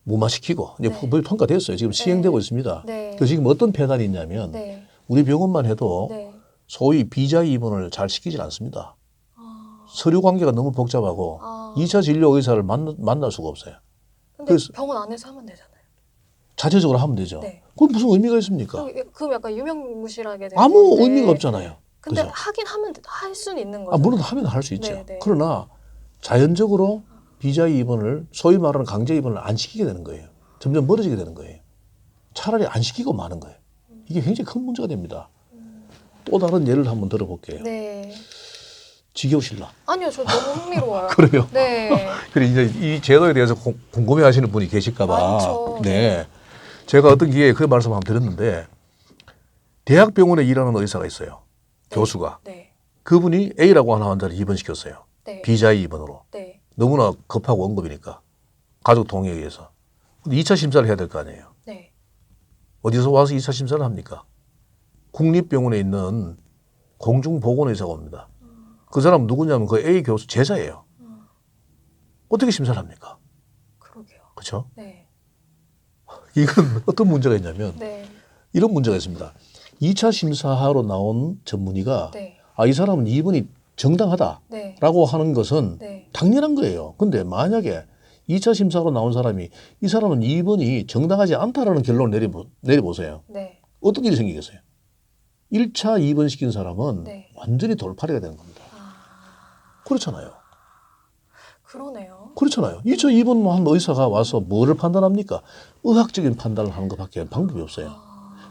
무마시키고 이제 네. 법이 통과됐어요. 지금 시행되고 있습니다. 네. 그래서 지금 어떤 폐단이 있냐면 네. 우리 병원만 해도 네. 소위 비자의 입원을 잘 시키질 않습니다. 서류 관계가 너무 복잡하고 2차 진료 의사를 만날 수가 없어요. 근데 그래서- 병원 안에서 하면 되잖아요. 자체적으로 하면 되죠. 네. 그건 무슨 의미가 있습니까? 그럼 약간 유명무실하게 되는 아무 건데. 의미가 없잖아요. 근데 그죠? 하긴 하면 할 수는 있는 거죠. 물론 하면 할 수 있죠. 네, 네. 그러나 자연적으로 비자의 입원을 소위 말하는 강제 입원을 안 시키게 되는 거예요. 점점 멀어지게 되는 거예요. 차라리 안 시키고 마는 거예요. 이게 굉장히 큰 문제가 됩니다. 또 다른 예를 한번 들어볼게요. 네. 지겨우실라? 아니요, 저 너무 흥미로워요. 그래요? 네. 그래 이제 이 제도에 대해서 궁금해하시는 분이 계실까봐. 많죠. 네. 제가 어떤 기회에 그 말씀 한번 드렸는데 대학병원에 일하는 의사가 있어요. 교수가. 네. 그분이 A라고 하는 환자를 입원시켰어요. 네. 비자의 입원으로. 네. 너무나 급하고 응급이니까. 가족 동의에 의해서. 근데 2차 심사를 해야 될 거 아니에요. 네. 어디서 와서 2차 심사를 합니까? 국립병원에 있는 공중보건의사가 옵니다. 그 사람은 누구냐면 그 A 교수 제자예요. 어떻게 심사를 합니까? 그러게요. 그렇죠? 네. 이건 어떤 문제가 있냐면 네. 이런 문제가 있습니다. 2차 심사하러 나온 전문의가 네. 이 사람은 입원이 정당하다라고 네. 하는 것은 네. 당연한 거예요. 근데 만약에 2차 심사로 나온 사람이 이 사람은 입원이 정당하지 않다라는 결론을 내려보세요. 네. 어떤 일이 생기겠어요? 1차 입원시킨 사람은 네. 완전히 돌팔이가 되는 겁니다. 그렇잖아요. 그러네요. 그렇잖아요. 2차 입원한 의사가 와서 뭐를 판단합니까? 의학적인 판단을 하는 것밖에 방법이 없어요.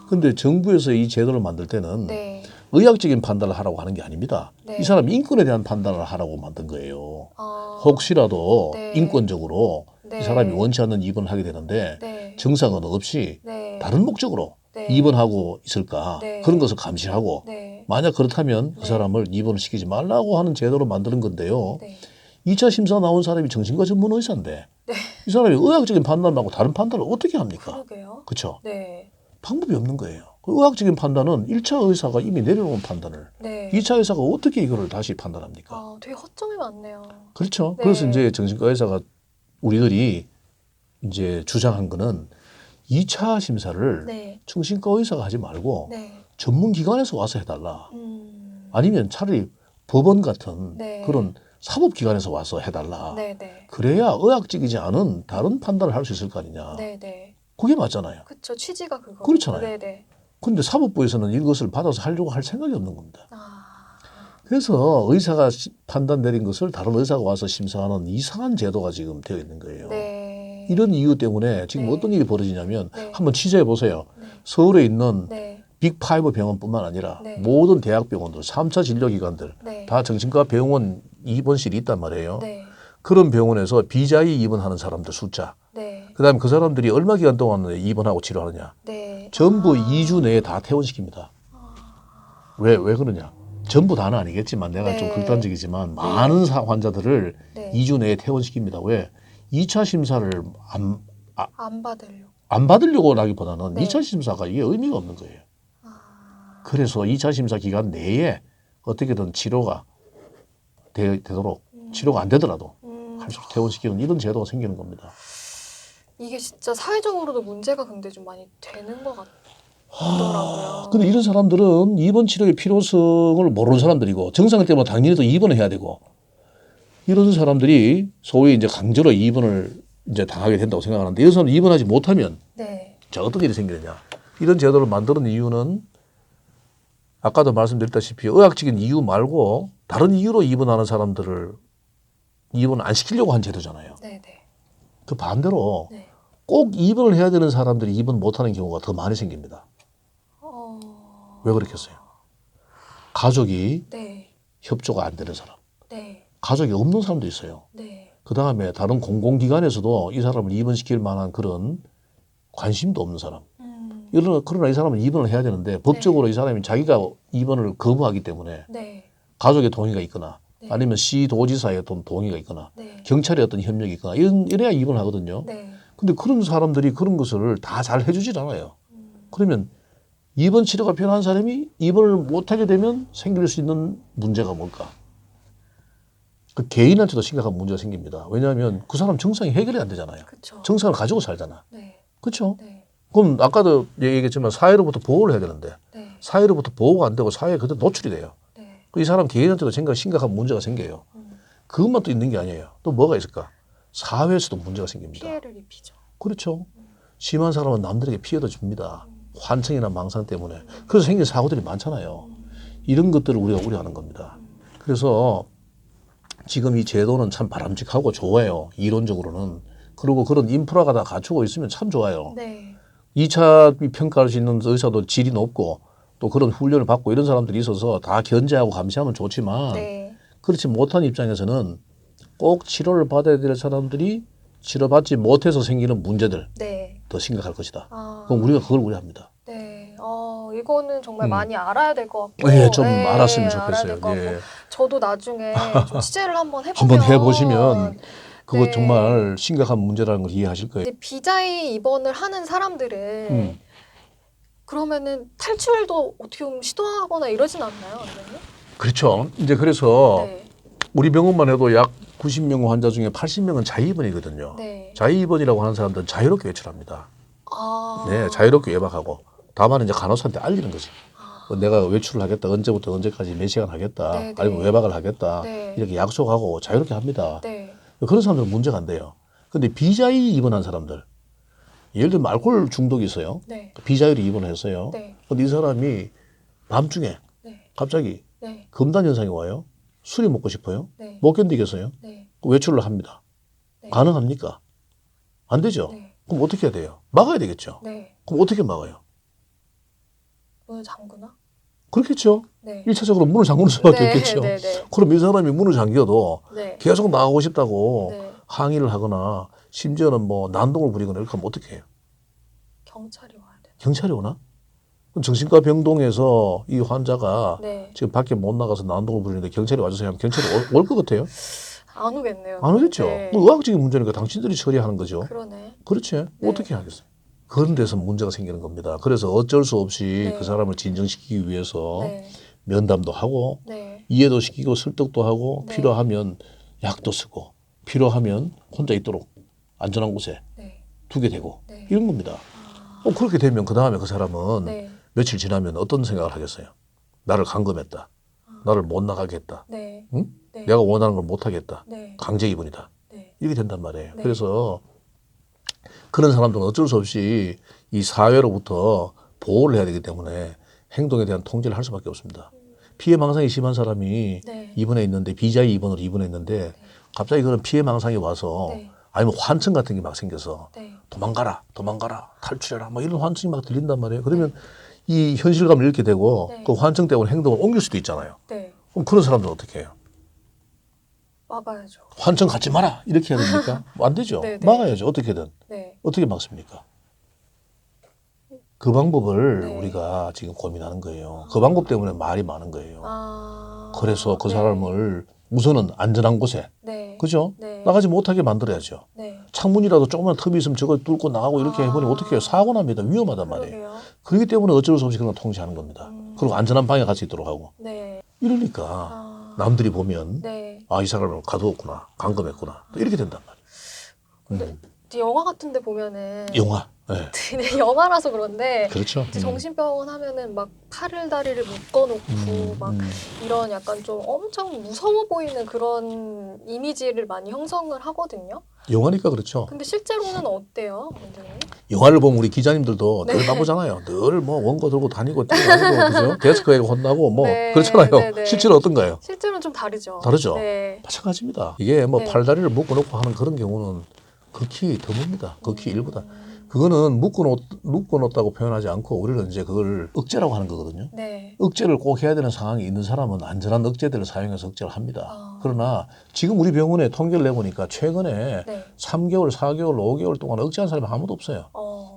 근데 정부에서 이 제도를 만들 때는 네. 의학적인 판단을 하라고 하는 게 아닙니다. 네. 이 사람 인권에 대한 판단을 하라고 만든 거예요. 아. 혹시라도 네. 인권적으로 네. 이 사람이 원치 않는 입원을 하게 되는데 네. 증상은 없이 네. 다른 목적으로 네. 입원하고 있을까 네. 그런 것을 감시하고 네. 만약 그렇다면 그 네. 사람을 입원을 시키지 말라고 하는 제도를 만드는 건데요. 네. 2차 심사 나온 사람이 정신과 전문 의사인데 네. 이 사람이 의학적인 판단 말고 다른 판단을 어떻게 합니까? 그러게요. 그렇죠? 네. 방법이 없는 거예요. 그 의학적인 판단은 1차 의사가 이미 내려놓은 판단을 네. 2차 의사가 어떻게 이거를 다시 판단합니까? 아, 되게 허점이 많네요. 그렇죠. 네. 그래서 이제 정신과 의사가 우리들이 이제 주장한 거는 2차 심사를 네. 정신과 의사가 하지 말고 네. 전문 기관에서 와서 해달라. 음. 아니면 차라리 법원 같은 네. 그런 사법기관에서 와서 해달라. 네, 네. 그래야 의학적이지 않은 다른 판단을 할 수 있을 거 아니냐. 네, 네. 그게 맞잖아요. 그쵸. 취지가 그거. 그렇잖아요. 네, 네. 근데 사법부에서는 이것을 받아서 하려고 할 생각이 없는 겁니다. 아. 그래서 의사가 판단 내린 것을 다른 의사가 와서 심사하는 이상한 제도가 지금 되어 있는 거예요. 네. 이런 이유 때문에 지금 네. 어떤 일이 벌어지냐면 네. 한번 취재해 보세요. 네. 서울에 있는 네. 빅5 병원뿐만 아니라 네. 모든 대학병원들, 3차 진료기관들 네. 다 정신과 병원 입원실이 있단 말이에요. 네. 그런 병원에서 비자의 입원하는 사람들 숫자, 네. 그다음에 그 사람들이 얼마 기간 동안 입원하고 치료하느냐, 네. 전부 2주 내에 다 퇴원시킵니다. 왜 그러냐? 전부 다는 아니겠지만 내가 네. 좀 극단적이지만 많은 환자들을 네. 2주 내에 퇴원시킵니다. 왜? 2차 심사를 안 받으려고. 안 받으려고 하기보다는 네. 2차 심사가 이게 의미가 없는 거예요. 아. 그래서 2차 심사 기간 내에 어떻게든 치료가 되도록 치료가 안 되더라도 할수록 퇴원시키는 이런 제도가 생기는 겁니다. 이게 진짜 사회적으로도 문제가 근데 좀 많이 되는 것 같더라고요. 근데 이런 사람들은 입원 치료의 필요성을 모르는 사람들이고 정상 때문에 당연히 또 입원을 해야 되고 이런 사람들이 소위 이제 강제로 입원을 이제 당하게 된다고 생각하는데 이런 사람이 입원하지 못하면 네. 자 어떤 일이 생기느냐? 이런 제도를 만드는 이유는 아까도 말씀드렸다시피 의학적인 이유 말고 다른 이유로 입원하는 사람들을 입원 안 시키려고 한 제도잖아요. 네, 네. 그 반대로 네. 꼭 입원을 해야 되는 사람들이 입원 못하는 경우가 더 많이 생깁니다. 왜 그렇겠어요? 가족이 네. 협조가 안 되는 사람, 네. 가족이 없는 사람도 있어요. 네. 그 다음에 다른 공공기관에서도 이 사람을 입원시킬 만한 그런 관심도 없는 사람. 그러나 이 사람은 입원을 해야 되는데 법적으로 이 사람이 자기가 입원을 거부하기 때문에 네. 가족의 동의가 있거나 네. 아니면 시도지사의 어떤 동의가 있거나 네. 경찰의 어떤 협력이 있거나 이래야 입원을 하거든요. 네. 근데 그런 사람들이 그런 것을 다 잘 해주질 않아요. 그러면 입원 치료가 필요한 사람이 입원을 못하게 되면 생길 수 있는 문제가 뭘까? 그 개인한테도 심각한 문제가 생깁니다. 왜냐하면 그 사람 정상이 해결이 안 되잖아요. 그렇죠. 정상을 가지고 살잖아. 네. 그렇죠? 네. 그럼 아까도 얘기했지만 사회로부터 보호를 해야 되는데 네. 사회로부터 보호가 안 되고 사회에 그대로 노출이 돼요. 네. 이 사람 개인한테도 심각한 문제가 생겨요. 그것만 또 있는 게 아니에요. 또 뭐가 있을까? 사회에서도 문제가 생깁니다. 피해를 입히죠. 그렇죠. 심한 사람은 남들에게 피해도 줍니다. 환청이나 망상 때문에. 그래서 생긴 사고들이 많잖아요. 이런 것들을 우리가 우려하는 겁니다. 그래서 지금 이 제도는 참 바람직하고 좋아요. 이론적으로는. 그리고 그런 인프라가 다 갖추고 있으면 참 좋아요. 네. 2차 평가할 수 있는 의사도 질이 높고 또 그런 훈련을 받고 이런 사람들이 있어서 다 견제하고 감시하면 좋지만 네. 그렇지 못한 입장에서는 꼭 치료를 받아야 될 사람들이 치료받지 못해서 생기는 문제들 네. 더 심각할 것이다. 아. 그럼 우리가 그걸 우려합니다. 네. 이거는 정말 많이 알아야 될 것 같고. 예, 좀 네, 알았으면 알아야 좋겠어요. 될것 같고. 예. 저도 나중에 좀 취재를 한번 해보면. 한번 해보시면 그거 네. 정말 심각한 문제라는 걸 이해하실 거예요. 근데 비자의 입원을 하는 사람들은 그러면은 탈출도 어떻게 보면 시도하거나 이러진 않나요, 선생님? 그렇죠. 이제 그래서 네. 우리 병원만 해도 약 90명 환자 중에 80명은 자의입원이거든요. 네. 자의입원이라고 하는 사람들은 자유롭게 외출합니다. 아. 네, 자유롭게 외박하고 다만 이제 간호사한테 알리는 거지. 내가 외출을 하겠다. 언제부터 언제까지 몇 시간 하겠다. 네, 네. 아니면 외박을 하겠다. 네. 이렇게 약속하고 자유롭게 합니다. 네. 그런 사람들은 문제가 안 돼요. 근데 비자의 입원한 사람들, 예를 들면 알코올 중독이 있어요. 네. 비자유로 입원을 했어요. 네. 근데 이 사람이 밤중에 네. 갑자기 네. 금단 현상이 와요. 술이 먹고 싶어요. 네. 못 견디겠어요. 네. 외출을 합니다. 네. 가능합니까? 안 되죠. 네. 그럼 어떻게 해야 돼요? 막아야 되겠죠. 네. 그럼 어떻게 막아요? 문을 잠그나? 그렇겠죠. 네. 1차적으로 문을 잠그는 수밖에 네. 없겠죠. 네. 네. 그럼 이 사람이 문을 잠겨도 네. 계속 나가고 싶다고 네. 항의를 하거나 심지어는 뭐 난동을 부리거나 이렇게 하면 어떻게 해요? 경찰이 와야 돼. 경찰이 오나? 그럼 정신과 병동에서 이 환자가 네. 지금 밖에 못 나가서 난동을 부리는데 경찰이 와줘서 하면 경찰이 올 것 같아요? 안 오겠네요. 안 오겠죠. 네. 뭐 의학적인 문제니까 당신들이 처리하는 거죠. 그러네. 그렇지. 네. 어떻게 하겠어요? 그런 데서 문제가 생기는 겁니다. 그래서 어쩔 수 없이 네. 그 사람을 진정시키기 위해서 네. 면담도 하고 네. 이해도 시키고 설득도 하고 네. 필요하면 약도 쓰고 필요하면 혼자 있도록 안전한 곳에 네. 두게 되고 네. 이런 겁니다. 아. 그렇게 되면 그 다음에 그 사람은 네. 며칠 지나면 어떤 생각을 하겠어요? 나를 감금했다. 나를 못 나가게 했다. 네. 응? 네. 내가 원하는 걸 못 하겠다. 네. 강제 입원이다. 네. 이렇게 된단 말이에요. 네. 그래서 그런 사람들은 어쩔 수 없이 이 사회로부터 보호를 해야 되기 때문에 행동에 대한 통제를 할 수밖에 없습니다. 피해망상이 심한 사람이 네. 입원해 있는데 비자의 입원으로 입원했는데 갑자기 그런 피해망상이 와서 네. 아니면 환청 같은 게 막 생겨서 네. 도망가라 탈출해라 뭐 이런 환청이 막 들린단 말이에요. 그러면 이 현실감을 잃게 되고 네. 그 환청 때문에 행동을 옮길 수도 있잖아요. 네. 그럼 그런 사람들은 어떻게 해요? 막아야죠. 환청 갖지 마라 이렇게 해야 됩니까? 안 되죠. 네, 네. 막아야죠. 어떻게든. 네. 어떻게 막습니까? 그 방법을 네. 우리가 지금 고민하는 거예요. 그 방법 때문에 말이 많은 거예요. 아. 그래서 그 네. 사람을 우선은 안전한 곳에, 네. 그죠? 네. 나가지 못하게 만들어야죠. 네. 창문이라도 조그만 틈이 있으면 저거 뚫고 나가고 이렇게 아. 해보니 어떻게 해요? 사고 납니다. 위험하단 말이에요. 그러게요. 그렇기 때문에 어쩔 수 없이 그런 걸 통제하는 겁니다. 그리고 안전한 방에 갈 수 있도록 하고. 네. 이러니까 아. 남들이 보면 네. 아, 이 사람을 가두었구나. 감금했구나. 또 이렇게 된단 말이에요. 영화 같은 데 보면은 영화. 네. 네, 영화라서 그런데 그렇죠. 이제 정신병원 하면은 막 팔을 다리를 묶어놓고 막 이런 약간 좀 엄청 무서워 보이는 그런 이미지를 많이 형성을 하거든요. 영화니까 그렇죠. 근데 실제로는 어때요, 원장님? 영화를 보면 우리 기자님들도 네. 늘 바쁘잖아요. 늘 뭐 원고 들고 다니고 뛰어다니고 그죠? 데스크에 혼나고 뭐 네, 그렇잖아요. 네, 네. 실제로 어떤가요? 실제로는 좀 다르죠. 다르죠? 네. 마찬가지입니다. 이게 뭐 네. 팔다리를 묶어놓고 하는 그런 경우는 극히 드뭅니다. 극히 일부다. 그거는 묶어놓았다고 표현하지 않고 우리는 이제 그걸 억제라고 하는 거거든요. 네. 억제를 꼭 해야 되는 상황이 있는 사람은 안전한 억제들을 사용해서 억제를 합니다. 아. 그러나 지금 우리 병원에 통계를 내보니까 최근에 네. 3개월, 4개월, 5개월 동안 억제한 사람이 아무도 없어요.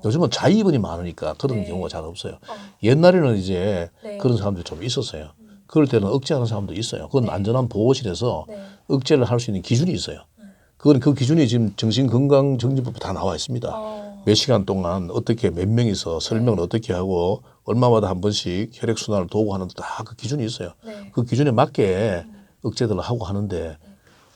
요즘은 자의입원이 많으니까 그런 네. 경우가 잘 없어요. 어. 옛날에는 이제 네. 그런 사람들이 좀 있었어요. 그럴 때는 억제하는 사람도 있어요. 그건 네. 안전한 보호실에서 네. 억제를 할 수 있는 기준이 있어요. 그건 그 기준이 지금 정신건강정진법에 다 나와 있습니다. 몇 시간 동안 어떻게 몇 명이서 설명을 어떻게 하고 얼마마다 한 번씩 혈액순환을 도구하는 다 그 기준이 있어요. 네. 그 기준에 맞게 억제들을 하고 하는데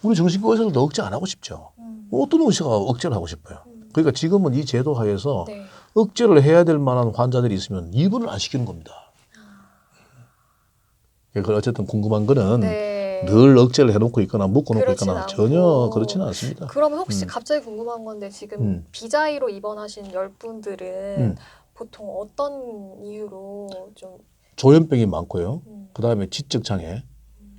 우리 정신과 의사들도 억제 안 하고 싶죠. 어떤 의사가 억제를 하고 싶어요. 그러니까 지금은 이 제도 하에서 네. 억제를 해야 될 만한 환자들이 있으면 입원을 안 시키는 겁니다. 그러니까 어쨌든 궁금한 거는 네. 늘 억제를 해놓고 있거나 묶어놓고 그렇진 있거나 않고. 전혀 그렇지는 않습니다. 그러면 혹시 갑자기 궁금한 건데 지금 비자의로 입원하신 10분들은 보통 어떤 이유로 좀 조현병이 많고요. 그다음에 지적장애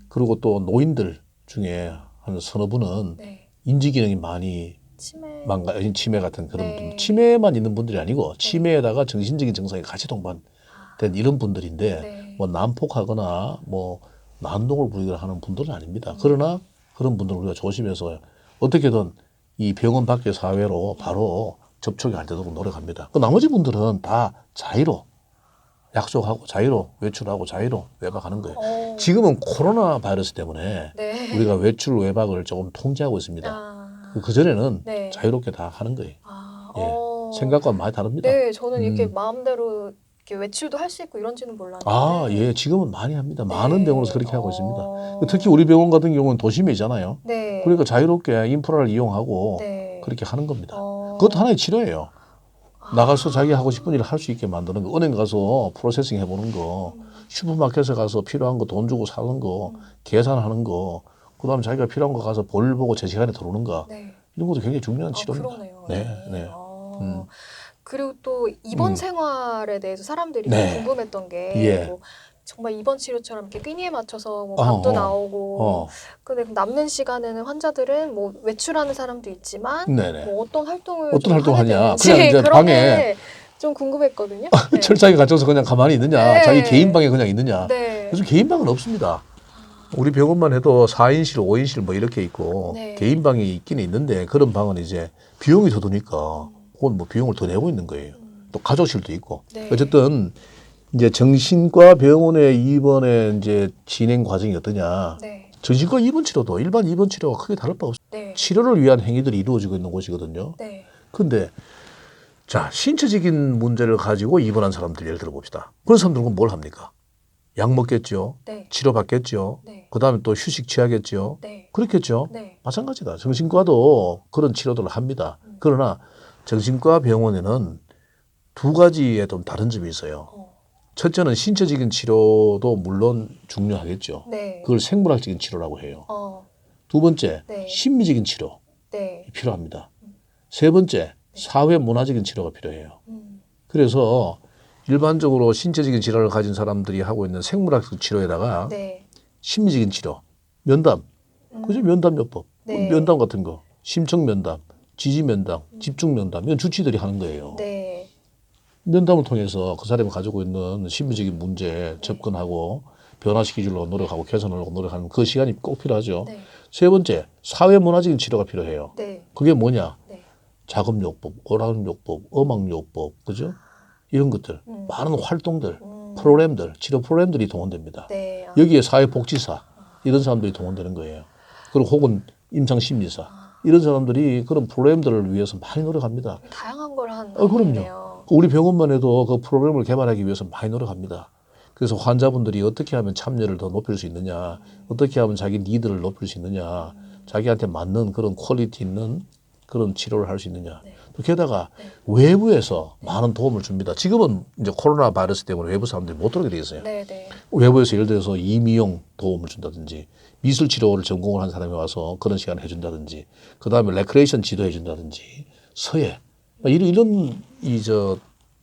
그리고 또 노인들 중에 한 서너 분은 네. 인지기능이 많이 치매 망가진 치매 같은 그런 네. 분, 치매만 있는 분들이 아니고 치매에다가 정신적인 증상이 같이 동반된 이런 분들인데 네. 뭐 난폭하거나 뭐 난동을 부리거나 하는 분들은 아닙니다. 그러나 그런 분들은 우리가 조심해서 어떻게든 이 병원 밖의 사회로 바로 접촉이 안 되도록 노력합니다. 그 나머지 분들은 다 자의로 약속하고 자의로 외출하고 자의로 외박하는 거예요. 지금은 코로나 바이러스 때문에 네. 우리가 외출 외박을 조금 통제하고 있습니다. 아. 그전에는 네. 자유롭게 다 하는 거예요. 아. 예. 생각과 많이 다릅니다. 네, 저는 이렇게 마음대로 이렇게 외출도 할 수 있고 이런지는 몰랐는데. 아, 예. 지금은 많이 합니다. 네. 많은 병원에서 그렇게 하고 있습니다. 특히 우리 병원 같은 경우는 도심이잖아요. 네. 그러니까 자유롭게 인프라를 이용하고 네. 그렇게 하는 겁니다. 그것도 하나의 치료예요. 나가서 자기 하고 싶은 일을 할 수 있게 만드는 거. 은행 가서 프로세싱 해보는 거. 슈퍼마켓에 가서 필요한 거 돈 주고 사는 거. 계산하는 거. 그다음에 자기가 필요한 거 가서 볼 보고 제 시간에 들어오는 거. 네. 이런 것도 굉장히 중요한 치료입니다. 그러네요. 네, 네. 그리고 또 입원 생활에 대해서 사람들이 네. 궁금했던 게 예. 뭐 정말 입원 치료처럼 이렇게 끼니에 맞춰서 뭐 밥도 나오고 근데 남는 시간에는 환자들은 뭐 외출하는 사람도 있지만 네네. 뭐 어떤 활동을 어떤 좀 활동하냐. 하게 그냥 되는지 이제 그런 방에 게 좀 궁금했거든요. 네. 철장에 갇혀서 그냥 가만히 있느냐, 네. 자기 개인 방에 그냥 있느냐. 네. 요즘 개인 방은 없습니다. 우리 병원만 해도 4인실, 5인실 뭐 이렇게 있고 네. 개인 방이 있긴 있는데 그런 방은 이제 비용이 더 드니까 그건 뭐 비용을 더 내고 있는 거예요. 또 가족실도 있고. 네. 어쨌든 이제 정신과 병원의 입원의 이제 진행 과정이 어떠냐. 네. 정신과 입원 치료도 일반 입원 치료가 크게 다를 바 없어요. 네. 치료를 위한 행위들이 이루어지고 있는 곳이거든요. 네. 근데 자, 신체적인 문제를 가지고 입원한 사람들 예를 들어 봅시다. 그런 사람들은 뭘 합니까? 약 먹겠죠. 네. 치료 받겠죠. 네. 그다음에 또 휴식 취하겠죠. 네. 그렇겠죠. 네. 마찬가지다. 정신과도 그런 치료들을 합니다. 그러나 정신과 병원에는 두 가지의 좀 다른 점이 있어요. 첫째는 신체적인 치료도 물론 중요하겠죠. 네. 그걸 생물학적인 치료라고 해요. 두 번째, 네. 심리적인 치료 네. 필요합니다. 세 번째, 사회 문화적인 치료가 필요해요. 그래서 일반적으로 신체적인 질환을 가진 사람들이 하고 있는 생물학적 치료에다가 네. 심리적인 치료, 면담, 그죠? 면담요법, 네. 면담 같은 거, 심층 면담, 지지 면담, 집중 면담 이런 주치들이 하는 거예요. 네. 면담을 통해서 그 사람이 가지고 있는 심리적인 문제에 접근하고 변화시키려고 노력하고 개선하려고 노력하는 그 시간이 꼭 필요하죠. 네. 세 번째, 사회 문화적인 치료가 필요해요. 네. 그게 뭐냐? 네. 작업요법, 오락요법, 음악요법, 그죠? 이런 것들, 많은 활동들, 프로그램들, 치료 프로그램들이 동원됩니다. 네. 여기에 사회복지사 이런 사람들이 동원되는 거예요. 그리고 혹은 임상심리사 이런 사람들이 그런 프로그램들을 위해서 많이 노력합니다. 다양한 걸 하는 그럼요. 거네요. 우리 병원만 해도 그 프로그램을 개발하기 위해서 많이 노력합니다. 그래서 환자분들이 어떻게 하면 참여를 더 높일 수 있느냐, 어떻게 하면 자기 니드를 높일 수 있느냐, 자기한테 맞는 그런 퀄리티 있는 그런 치료를 할 수 있느냐. 또 게다가 외부에서 많은 도움을 줍니다. 지금은 이제 코로나 바이러스 때문에 외부 사람들이 못 들어오게 돼 있어요. 네, 네. 외부에서 예를 들어서 이미용 도움을 준다든지 미술 치료를 전공을 한 사람이 와서 그런 시간을 해준다든지 그다음에 레크레이션 지도해 준다든지 서예 이런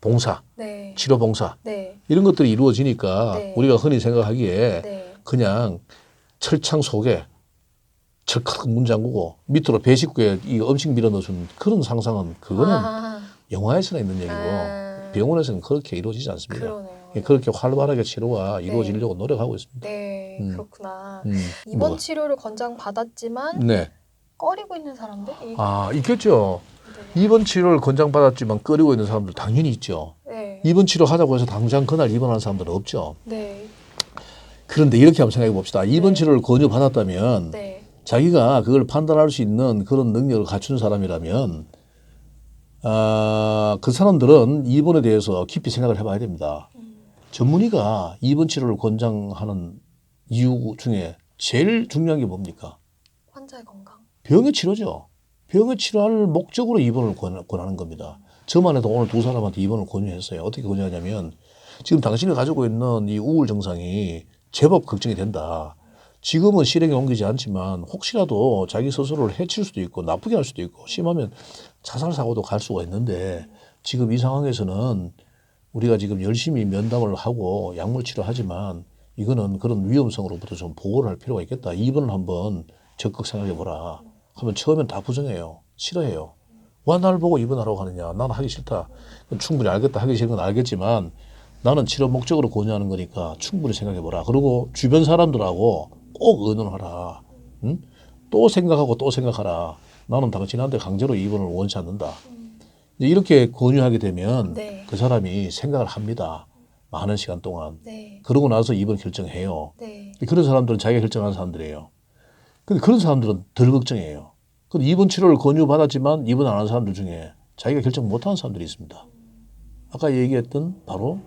봉사 네. 치료 봉사 네. 이런 것들이 이루어지니까 네. 우리가 흔히 생각하기에 네. 그냥 철창 속에 철큰 문 잠그고 밑으로 배식구에 이 음식 밀어 넣어준 그런 상상은 그거는 영화에서나 있는 얘기고 병원에서는 그렇게 이루어지지 않습니다. 그러네요. 그렇게 활발하게 치료가 이루어지려고 노력하고 있습니다. 네, 그렇구나. 입원 뭐가? 치료를 권장받았지만 네. 꺼리고 있는 사람들? 있겠죠. 네. 입원 치료를 권장받았지만 꺼리고 있는 사람들 당연히 있죠. 네. 입원 치료 하자고 해서 당장 그날 입원하는 사람들은 없죠. 네. 그런데 이렇게 한번 생각해 봅시다. 입원 네. 치료를 권유받았다면 네. 자기가 그걸 판단할 수 있는 그런 능력을 갖춘 사람이라면 그 사람들은 입원에 대해서 깊이 생각을 해봐야 됩니다. 전문의가 입원 치료를 권장하는 이유 중에 제일 중요한 게 뭡니까? 환자의 건강. 병의 치료죠. 병의 치료할 목적으로 입원을 권하는 겁니다. 저만 해도 오늘 두 사람한테 입원을 권유했어요. 어떻게 권유하냐면 지금 당신이 가지고 있는 이 우울 증상이 제법 걱정이 된다. 지금은 실행에 옮기지 않지만 혹시라도 자기 스스로를 해칠 수도 있고 나쁘게 할 수도 있고 심하면 자살 사고도 갈 수가 있는데 지금 이 상황에서는 우리가 지금 열심히 면담을 하고 약물 치료하지만 이거는 그런 위험성으로부터 좀 보호를 할 필요가 있겠다. 입원을 한번 적극 생각해 보라. 하면 처음엔 다 부정해요. 싫어해요. 와 나를 보고 입원하라고 하느냐. 나는 하기 싫다. 충분히 알겠다. 하기 싫은 건 알겠지만 나는 치료 목적으로 권유하는 거니까 충분히 생각해 보라. 그리고 주변 사람들하고 꼭 의논하라. 응? 또 생각하고 또 생각하라. 나는 당신한테 강제로 입원을 원치 않는다. 이렇게 권유하게 되면 네. 그 사람이 생각을 합니다. 많은 시간 동안. 네. 그러고 나서 입원 결정해요. 네. 그런 사람들은 자기가 결정하는 사람들이에요. 근데 그런 사람들은 덜 걱정해요. 근데 입원 치료를 권유받았지만 입원 안 하는 사람들 중에 자기가 결정 못하는 사람들이 있습니다. 아까 얘기했던 바로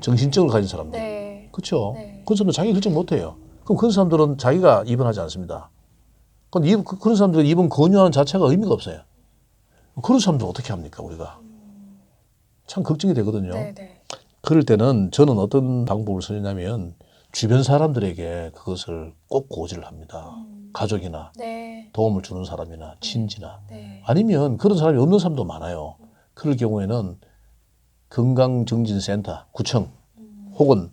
정신증을 가진 사람들. 네. 그렇죠? 네. 그런 사람들은 자기가 결정 못해요. 그럼 그런 사람들은 자기가 입원하지 않습니다. 그런 사람들은 입원 권유하는 자체가 의미가 없어요. 그런 사람들 어떻게 합니까 우리가? 참 걱정이 되거든요. 네. 네. 그럴 때는 저는 어떤 방법을 쓰냐면 주변 사람들에게 그것을 꼭 고지를 합니다. 가족이나 네. 도움을 주는 사람이나 친지나 네. 아니면 그런 사람이 없는 사람도 많아요. 그럴 경우에는 건강정진센터, 구청 혹은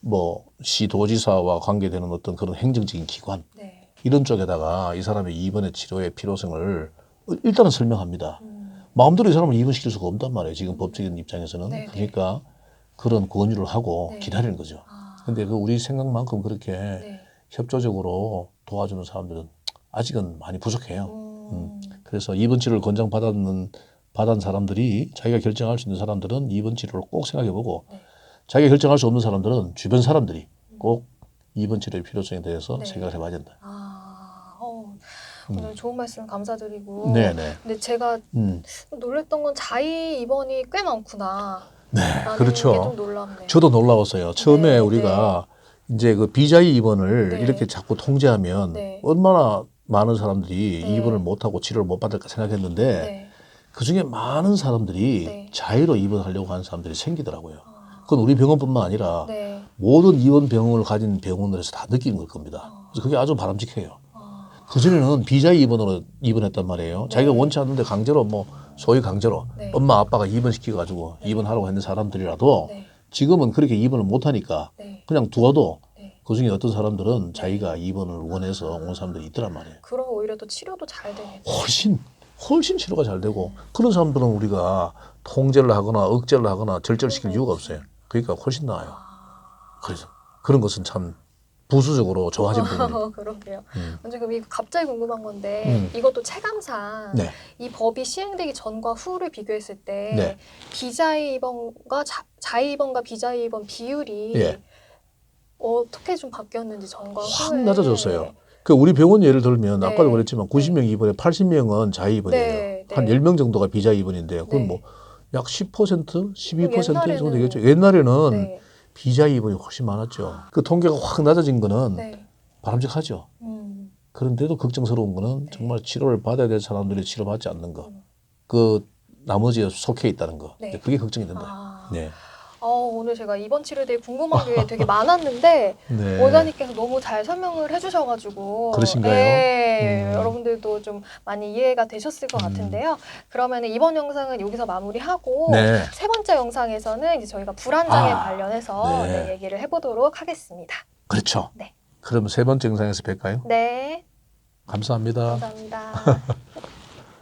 뭐 시도지사와 관계되는 어떤 그런 행정적인 기관 네. 이런 쪽에다가 이 사람의 입원의 치료의 필요성을 일단은 설명합니다. 마음대로 이 사람을 입원시킬 수가 없단 말이에요. 지금 법적인 입장에서는. 네, 네. 그러니까 그런 권유를 하고 네. 기다리는 거죠. 아. 근데 그 우리 생각만큼 그렇게 네. 협조적으로 도와주는 사람들은 아직은 많이 부족해요. 음. 그래서 입원 치료를 권장받은 사람들이 자기가 결정할 수 있는 사람들은 입원 치료를 꼭 생각해보고 네. 자기가 결정할 수 없는 사람들은 주변 사람들이 꼭 입원 치료의 필요성에 대해서 네. 생각을 해봐야 된다. 오늘 좋은 말씀 감사드리고. 네네. 근데 제가 놀랬던 건 자의 입원이 꽤 많구나. 네, 라는 그렇죠. 게 좀 놀랍네요. 저도 놀라웠어요. 처음에 네, 우리가 이제 그 비자의 입원을 네. 이렇게 자꾸 통제하면 네. 얼마나 많은 사람들이 네. 입원을 못하고 치료를 못 받을까 생각했는데 네. 그중에 많은 사람들이 네. 자의로 입원하려고 하는 사람들이 생기더라고요. 그건 우리 병원뿐만 아니라 네. 모든 입원 병원을 가진 병원들에서 다 느끼는 걸 겁니다. 그래서 그게 아주 바람직해요. 그전에는 비자의 입원으로 입원했단 말이에요. 자기가 원치 않는데 강제로 뭐 소위 강제로 네. 엄마 아빠가 입원시켜가지고 입원하라고 했는 사람들이라도 네. 지금은 그렇게 입원을 못하니까 네. 그냥 두어도 네. 그중에 어떤 사람들은 자기가 입원을 원해서 온 사람들이 있더란 말이에요. 그럼 오히려 또 치료도 잘 되겠네요. 훨씬 치료가 잘 되고 그런 사람들은 우리가 통제를 하거나 억제를 하거나 절제를 시킬 이유가 없어요. 그러니까 훨씬 나아요. 그래서 그런 것은 참 부수적으로 좋아진 부분입니다. 그러게요. 먼저 그럼 이거 갑자기 궁금한 건데 이것도 체감상 네. 이 법이 시행되기 전과 후를 비교했을 때 네. 비자의 입원과 자의 입원과 비자의 입원 비율이 예. 어떻게 좀 바뀌었는지 전과 확 후에 낮아졌어요. 그 우리 병원 예를 들면 네. 아까도 그랬지만 90명 입원에 80명은 자의 입원이에요. 네, 한 네. 10명 정도가 비자의 입원인데요. 그건 네. 뭐 약 10%, 12% 정도 옛날에는- 되겠죠. 옛날에는 네. 비자의 입원이 훨씬 많았죠. 그 통계가 확 낮아진 거는 네. 바람직하죠. 그런데도 걱정스러운 거는 정말 치료를 받아야 될 사람들이 치료받지 않는 거. 그 나머지에 속해 있다는 거. 네. 그게 걱정이 된다. 네. 오늘 제가 입원 치료에 대해 궁금한 게 되게 많았는데 네. 원장님께서 너무 잘 설명을 해주셔가지고 그러신가요? 네, 여러분들도 좀 많이 이해가 되셨을 것 같은데요. 그러면 이번 영상은 여기서 마무리하고 네. 세 번째 영상에서는 이제 저희가 불안장애 관련해서 네. 네, 얘기를 해보도록 하겠습니다. 그렇죠. 네. 그럼 세 번째 영상에서 뵐까요? 네, 감사합니다. 감사합니다.